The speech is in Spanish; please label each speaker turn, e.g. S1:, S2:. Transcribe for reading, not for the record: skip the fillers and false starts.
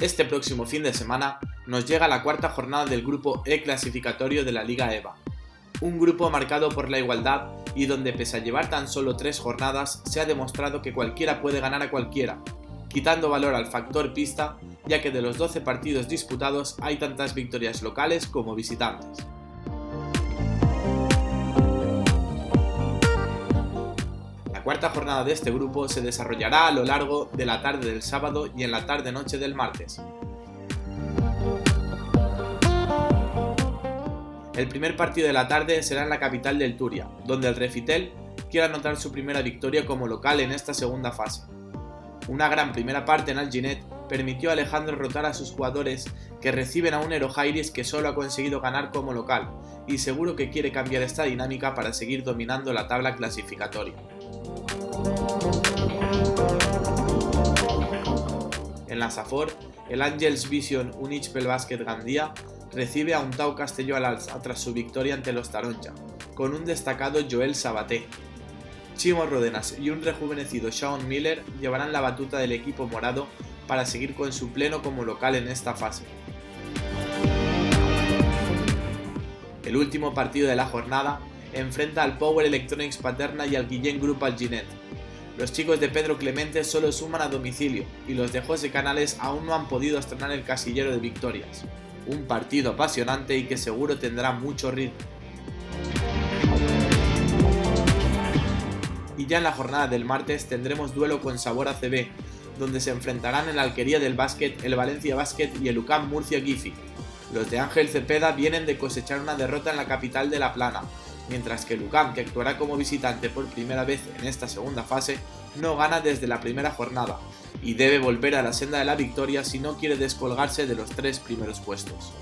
S1: Este próximo fin de semana nos llega la cuarta jornada del grupo E clasificatorio de la Liga EVA. Un grupo marcado por la igualdad y donde pese a llevar tan solo 3 jornadas se ha demostrado que cualquiera puede ganar a cualquiera, quitando valor al factor pista, ya que de los 12 partidos disputados hay tantas victorias locales como visitantes. La cuarta jornada de este grupo se desarrollará a lo largo de la tarde del sábado y en la tarde-noche del martes. El primer partido de la tarde será en la capital del Turia, donde el Refitel quiere anotar su primera victoria como local en esta segunda fase. Una gran primera parte en Alginet permitió a Alejandro rotar a sus jugadores, que reciben a un Erohairis que solo ha conseguido ganar como local, y seguro que quiere cambiar esta dinámica para seguir dominando la tabla clasificatoria. En la Safor, el Angels Vision Unichpel Basket Gandía recibe a un Tau Castelló al alza tras su victoria ante los Taronja, con un destacado Joel Sabaté. Chimo Ródenas y un rejuvenecido Shawn Miller llevarán la batuta del equipo morado para seguir con su pleno como local en esta fase. El último partido de la jornada enfrenta al Power Electronics Paterna y al Guillén Group Alginet. Los chicos de Pedro Clemente solo suman a domicilio y los de José Canales aún no han podido estrenar el casillero de victorias. Un partido apasionante y que seguro tendrá mucho ritmo. Y ya en la jornada del martes tendremos duelo con sabor ACB, donde se enfrentarán en la Alquería del Básquet el Valencia Basket y el UCAM Murcia Gifi. Los de Ángel Cepeda vienen de cosechar una derrota en la capital de La Plana, mientras que el UCAM, que actuará como visitante por primera vez en esta segunda fase, no gana desde la primera jornada y debe volver a la senda de la victoria si no quiere descolgarse de los 3 primeros puestos.